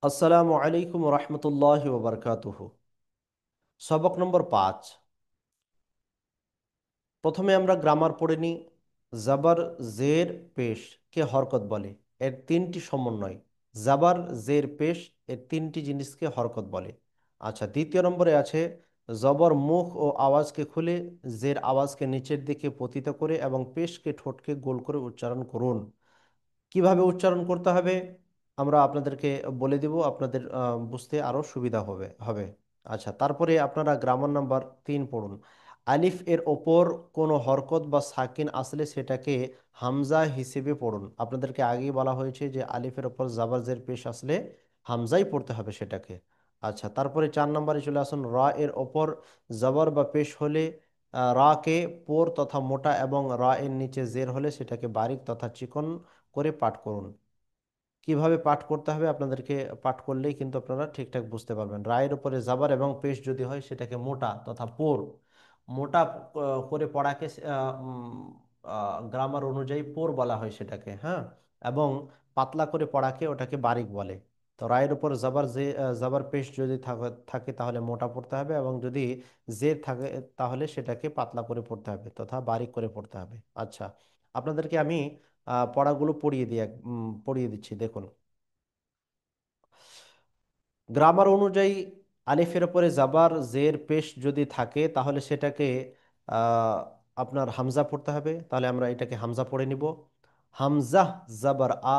আসসালামু আলাইকুম রহমতুল্লাহ ওবরকাতুহু। সবক নম্বর 5। প্রথমে আমরা গ্রামার পড়ে নিই। জাবার, জের, পেশ কে হরকত বলে? এর তিনটি সমন্বয়। জাবার, জের, পেশ এর তিনটি জিনিসকে হরকত বলে। আচ্ছা, দ্বিতীয় নম্বরে আছে জবর মুখ ও আওয়াজকে খুলে, জের আওয়াজকে নিচের দিকে পতিত করে এবং পেশকে ঠোঁটকে গোল করে উচ্চারণ করুন। কিভাবে উচ্চারণ করতে হবে আমরা আপনাদেরকে বলে দিব, আপনাদের বুঝতে আরো সুবিধা হবে। আচ্ছা, তারপরে আপনারা গ্রামার নাম্বার 3 পড়ুন। আলিফ এর ওপর কোনো হরকত বা সাকিন আসলে সেটাকে হামজা হিসেবে পড়ুন। আপনাদেরকে আগেই বলা হয়েছে যে আলিফের ওপর জাবার জের পেশ আসলে হামজাই পড়তে হবে সেটাকে। আচ্ছা, তারপরে 4 নম্বরে চলে আসুন। রা এর ওপর জবর বা পেশ হলে রা কে পোর তথা মোটা এবং রা এর নিচে জের হলে সেটাকে বারিক তথা চিকন করে পাঠ করুন। কিভাবে পাঠ করতে হবে আপনাদেরকে পাঠ করলেই কিন্তু আপনারা ঠিকঠাক বুঝতে পারবেন। রায়ের উপরে জাবার এবং পেশ যদি হয় সেটাকে মোটা তথা পোর, মোটা করে পড়াকে গ্রামার অনুযায়ী পোর বলা হয় সেটাকে, হ্যাঁ। এবং পাতলা করে পড়াকে ওটাকে বারিক বলে। তো রায়ের উপর জাবার জাবার পেশ যদি থাকে তাহলে মোটা পড়তে হবে, এবং যদি জের থাকে তাহলে সেটাকে পাতলা করে পড়তে হবে তথা বারিক করে পড়তে হবে। আচ্ছা, আপনাদেরকে আমি পড়াগুলো পড়িয়ে দিচ্ছি, দেখুন। গ্রামার অনুযায়ী আলিফের উপরে জাবার জের পেশ যদি থাকে তাহলে সেটাকে আহ, আপনার হামজা পড়তে হবে। তাহলে আমরা এটাকে হামজা পড়ে নিব। হামজা জাবার আ,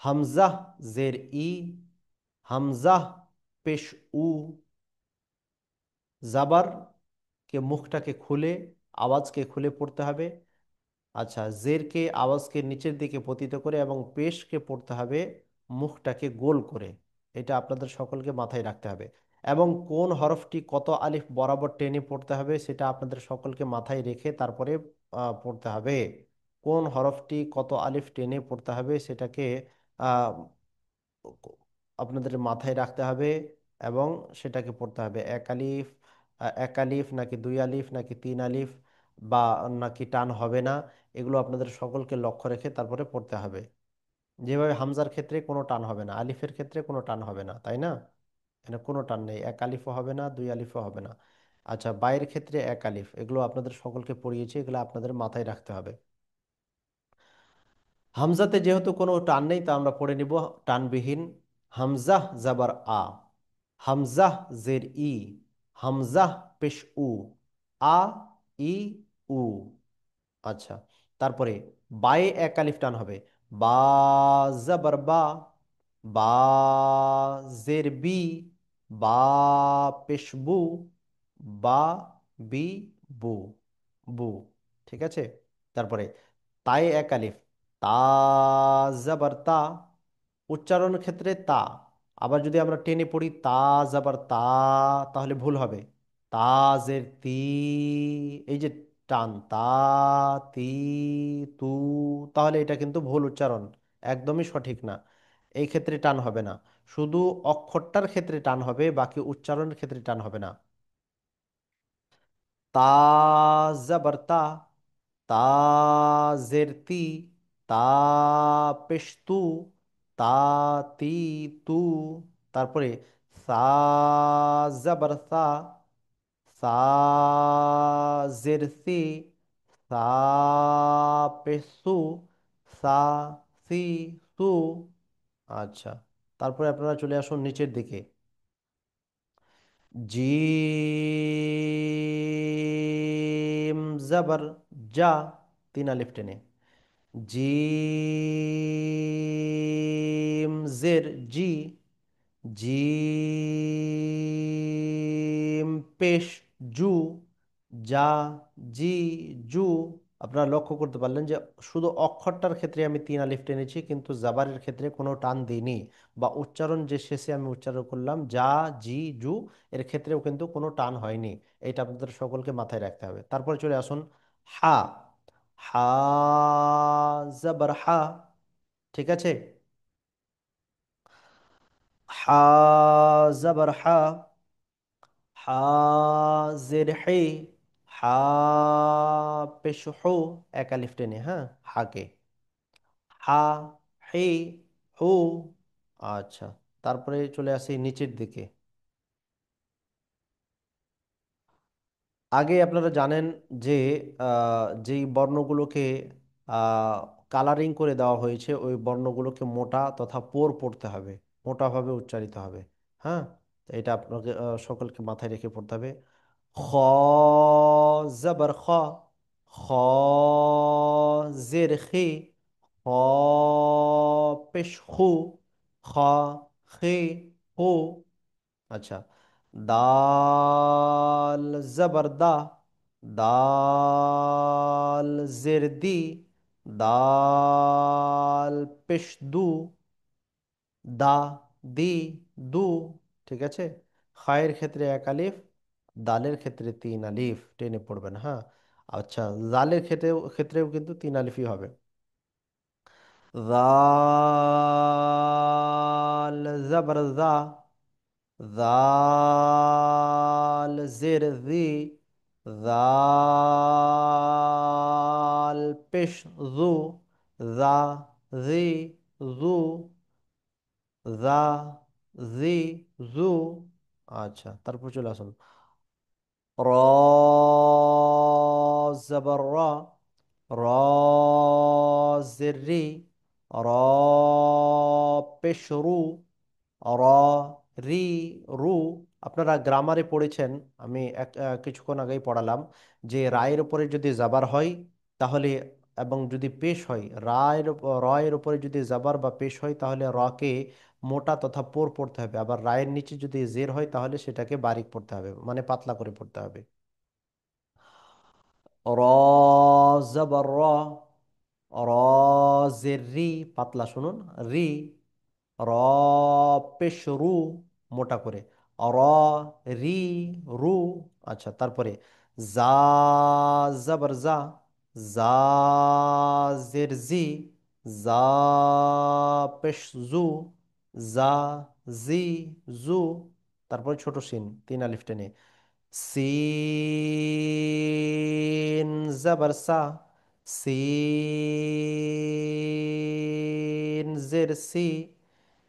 হামজা জের ই, হামজা পেশ উ। জাবার কে মুখটাকে খুলে আওয়াজকে খুলে পড়তে হবে। আচ্ছা, জেরকে আওয়াজকে নিচের দিকে পতিত করে এবং পেশকে পড়তে হবে মুখটাকে গোল করে। এটা আপনাদের সকলকে মাথায় রাখতে হবে। এবং কোন হরফটি কত আলিফ বরাবর টেনে পড়তে হবে সেটা আপনাদের সকলকে মাথায় রেখে তারপরে পড়তে হবে। কোন হরফটি কত আলিফ টেনে পড়তে হবে সেটাকে আহ, আপনাদের মাথায় রাখতে হবে এবং সেটাকে পড়তে হবে। এক আলিফ, এক আলিফ নাকি দুই আলিফ নাকি তিন আলিফ, বা নাকি টান হবে না, এগুলো আপনাদের সকলকে লক্ষ্য রেখে তারপরে পড়তে হবে। যেভাবে হামজার ক্ষেত্রে কোনো টান হবে না, আলিফের ক্ষেত্রে কোনো টান হবে না, তাই না? এখানে কোনো টান নেই, এক আলিফও হবে না, দুই আলিফও হবে না। আচ্ছা, বাইরের ক্ষেত্রে এক আলিফ, এগুলো আপনাদের সকলকে পড়িয়েছি, এগুলো আপনাদের মাথায় রাখতে হবে। হামজাতে যেহেতু কোনো টান নেই তা আমরা পড়ে নিব টানবিহীন। হামজা জাবার আ, হামজা জের ই, হামজা পেশ উ, আ ই উ। আচ্ছা, তারপরে বায়ে এক আলিফ টান হবে। বা জাবার বা, বা জের বি, বা পেশ বু, বা বি বু, বু। ঠিক আছে। তারপরে তায়ে এক আলিফ। তা জাবার তা, উচ্চারণের ক্ষেত্রে তা। আবার যদি আমরা টেনে পড়ি তা জাবার তা তাহলে ভুল হবে। তাজের তি, এই যে টান তা, তি, তু, তাহলে এটা কিন্তু ভুল উচ্চারণ, একদমই সঠিক না। এই ক্ষেত্রে টান হবে না, শুধু অক্ষরটার ক্ষেত্রে টান হবে, বাকি উচ্চারণের ক্ষেত্রে টান হবে না। তা জাবার তা, তা জের তি, তা পেশতু, তা তি তু। তারপরে সা জাবার সা, সা জের সি, সা পেশু, সা সি সু। আচ্ছা, তারপরে আপনারা চলে আসুন নিচের দিকে। জিম জবর যা, তিন আলিফ টেনে। জিম জের জি, জিম পেশ জু, যা জি জু। আপনারা লক্ষ্য করতে পারলেন যে শুধু অক্ষরটার ক্ষেত্রে আমি তিন আলিফ টেনেছি, কিন্তু জাবারের ক্ষেত্রে কোনো টান দিইনি। বা উচ্চারণ যে শেষে আমি উচ্চারণ করলাম যা জি জু, এর ক্ষেত্রেও কিন্তু কোনো টান হয়নি। এটা আপনাদের সকলকে মাথায় রাখতে হবে। তারপরে চলে আসুন হা। হা জবর হা, ঠিক আছে। হা জবর হা, হা জের হে, হা পেশ হু, এক আলিফ টেনে, হ্যাঁ, হাকে। হা, হি, হু। আচ্ছা, তারপরে চলে আসি নিচের দিকে। আগে আপনারা জানেন যে যেই বর্ণগুলোকে কালারিং করে দেওয়া হয়েছে ওই বর্ণগুলোকে মোটা তথা পোর পড়তে হবে, মোটাভাবে উচ্চারিত হবে। হ্যাঁ, তো এটা আপনাকে সকলকে মাথায় রেখে পড়তে হবে। খ, জবর খ, খ, জের খি, খ, পেশ খু, খ, খি, হু। আচ্ছা, দাল জবর দা, দাল জের দি, দাল পেশ দু, দা, দি, দু। ঠিক আছে, খায়ের ক্ষেত্রে এক আলিফ, দালের ক্ষেত্রে তিন আলিফ টেনে পড়বেন, হ্যাঁ। আচ্ছা, জালের ক্ষেত্রেও কিন্তু তিন আলিফই হবে। জাল জবর জা, জাল জের জি, জাল পেশ জু, জা, জি, জু, জা, জি, জু। আচ্ছা, তারপর চলে আসুন। র, জবর র, র, জের রি, র, পেশ রু, র, রি, রু। আপনারা গ্রামারে পড়েছেন, আমি কিছুক্ষণ আগেই পড়ালাম যে রায়ের উপরে যদি জাবার হয় তাহলে, এবং যদি পেশ হয়, রয়ের উপরে যদি জাবার বা পেশ হয় তাহলে রকে মোটা তথা পোর পড়তে হবে, আবার রায়ের নিচে যদি জের হয় তাহলে সেটাকে বারিক পড়তে হবে, মানে পাতলা করে পড়তে হবে। র, জবর র, র, জের রি, পাতলা শুনুন, রি, র, পেশ রু, মোটা করে, র, রি, রু। আচ্ছা, তারপরে জা, জবর জা, জা, জের জি, জা, পেশ জু, জা, জি, জু। তারপরে ছোট শিন তিন আলিফ টেনে, সিন জবর সা, সিন জের সি,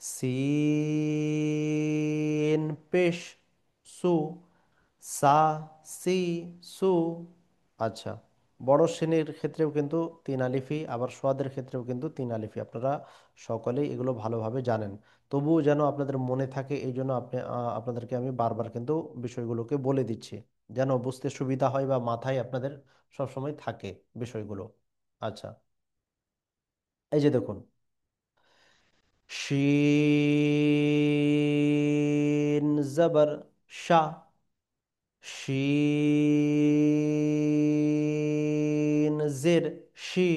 সিন পেশ সু, সা, সি, সু। আচ্ছা, বড় শ্রেণীর ক্ষেত্রেও কিন্তু তিন আলিফি, আবার সোয়াদের ক্ষেত্রেও কিন্তু তিন আলিফি, আপনারা সকলেই এগুলো ভালোভাবে জানেন। তবুও যেন আপনাদের মনে থাকে এই জন্য আপনাদেরকে আমি বারবার কিন্তু বিষয়গুলোকে বলে দিচ্ছি, যেন বুঝতে সুবিধা হয় বা মাথায় আপনাদের সবসময় থাকে বিষয়গুলো। আচ্ছা, এই যে দেখুন, শিন জবর শা, শিন জের শি,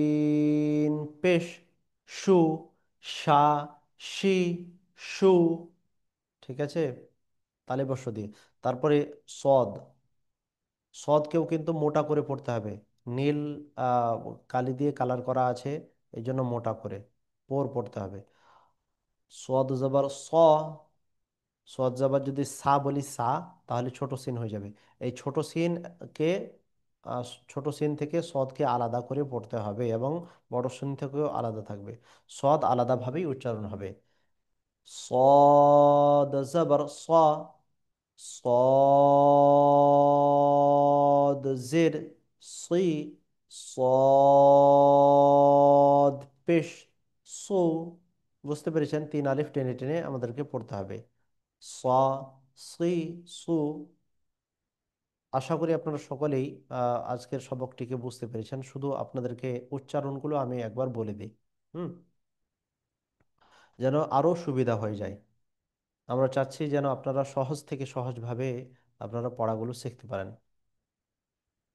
শিন পেশ সু, সা, শি, সু। ঠিক আছে, তালে বর্ষ দিয়ে। তারপরে সদ, সদকেও কিন্তু মোটা করে পড়তে হবে। নীল আহ, কালি দিয়ে কালার করা আছে, এই জন্য মোটা করে পোর পড়তে হবে। সদ জবর স, সদ জবর যদি সা বলি সা, তাহলে ছোট সিন হয়ে যাবে। এই ছোট সিন কে ছোট সিন থেকে সদকে আলাদা করে পড়তে হবে, এবং বড় সিন থেকেও আলাদা থাকবে, সদ আলাদাভাবেই উচ্চারণ হবে। صاد زبر صا، صاد زر صي، صاد পেশ সো। বুঝতে পেরেছেন, তিন আলিফ টেনে টেনে আমাদেরকে পড়তে হবে। সা, সি, সু। আশা করি আপনারা সকলেই আজকের সবকটিকে বুঝতে পেরেছেন। শুধু আপনাদেরকে উচ্চারণগুলো আমি একবার বলে দিই, হুম, যেন আরো সুবিধা হয়ে যায়। আমরা চাচ্ছি যেন আপনারা সহজ থেকে সহজভাবে আপনারা পড়াগুলো শিখতে পারেন।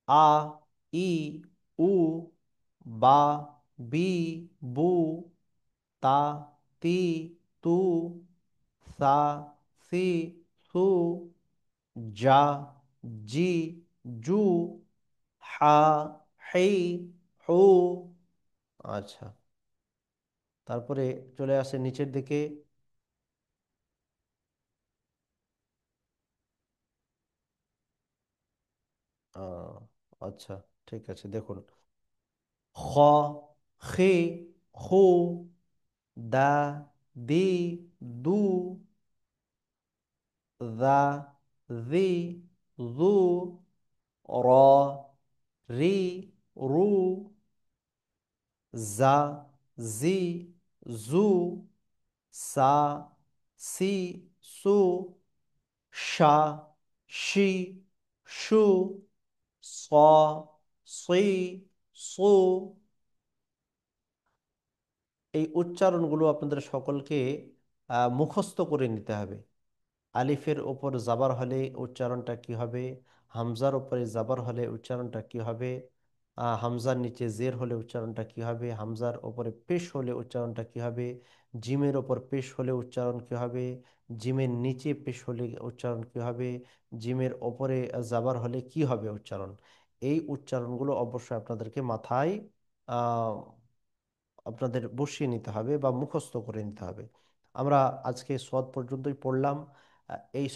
আ, ই, উ, বা, বি, বু, তা, তি, তু, সা, সি, সু, যা, জি, জু, হা, হি, হু। আচ্ছা, তারপরে চলে আসে নিচের দিকে। আহ, আচ্ছা, ঠিক আছে, দেখুন। খ, খে, খু, দা, দি, দু, দা, দি, দু, র, রি, রু, জা, জি, জু, সা, সি, সু, শা, শি, শু, স, সি, সু। এই উচ্চারণগুলো আপনাদের সকলকে মুখস্থ করে নিতে হবে। আলিফের ওপর জাবার হলে উচ্চারণটা কি হবে, হামজার ওপরে জাবার হলে উচ্চারণটা কি হবে, হামজার নিচে জের হলে উচ্চারণটা কি হবে, হামজার ওপরে পেশ হলে উচ্চারণটা কি হবে, জিমের ওপর পেশ হলে উচ্চারণ কি হবে, জিমের নিচে পেশ হলে উচ্চারণ কি হবে, জিমের ওপরে জাবার হলে কি হবে উচ্চারণ। এই উচ্চারণগুলো অবশ্যই আপনাদেরকে মাথায় আপনাদের বসিয়ে নিতে হবে বা মুখস্থ করে নিতে হবে। আমরা আজকে সদ পর্যন্তই পড়লাম। এই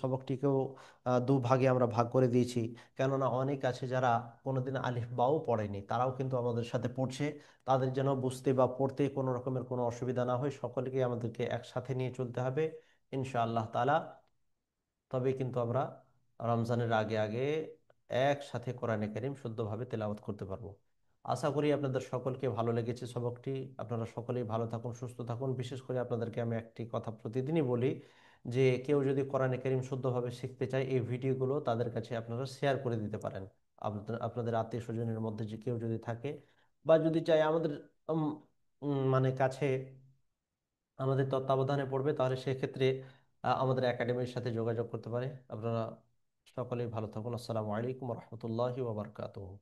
সবকটিকেও দু ভাগে আমরা ভাগ করে দিয়েছি। কেননা অনেক আছে যারা কোনোদিন আলিফ বাও পড়েনি, তারাও কিন্তু আমাদের সাথে পড়ছে। তাদের যেন বুঝতে বা পড়তে কোনো রকমের কোনো অসুবিধা না হয়, সকলকে আমাদেরকে একসাথে নিয়ে চলতে হবে ইনশাআল্লাহ তাআলা। তবে কিন্তু আমরা রমজানের আগে আগে একসাথে কোরআনে কারীম শুদ্ধভাবে তেলাওয়াত করতে পারবো। আশা করি আপনাদের সকলকে ভালো লেগেছে সবকটি। আপনারা সকলেই ভালো থাকুন, সুস্থ থাকুন। বিশেষ করে আপনাদেরকে আমি একটি কথা প্রতিদিনই বলি, যে কেউ যদি কোরআনে কারীম শুদ্ধভাবে শিখতে চায়, এই ভিডিওগুলো তাদের কাছে আপনারা শেয়ার করে দিতে পারেন। আপনাদের আত্মীয় স্বজনের মধ্যে যে কেউ যদি থাকে বা যদি চায় আমাদের উম, মানে কাছে আমাদের তত্ত্বাবধানে পড়বে, তাহলে সেক্ষেত্রে আমাদের একাডেমির সাথে যোগাযোগ করতে পারে। আপনারা সকলেই ভালো থাকুন। আসসালামু আলাইকুম রহমতুল্লাহি ওয়া বারাকাতুহু।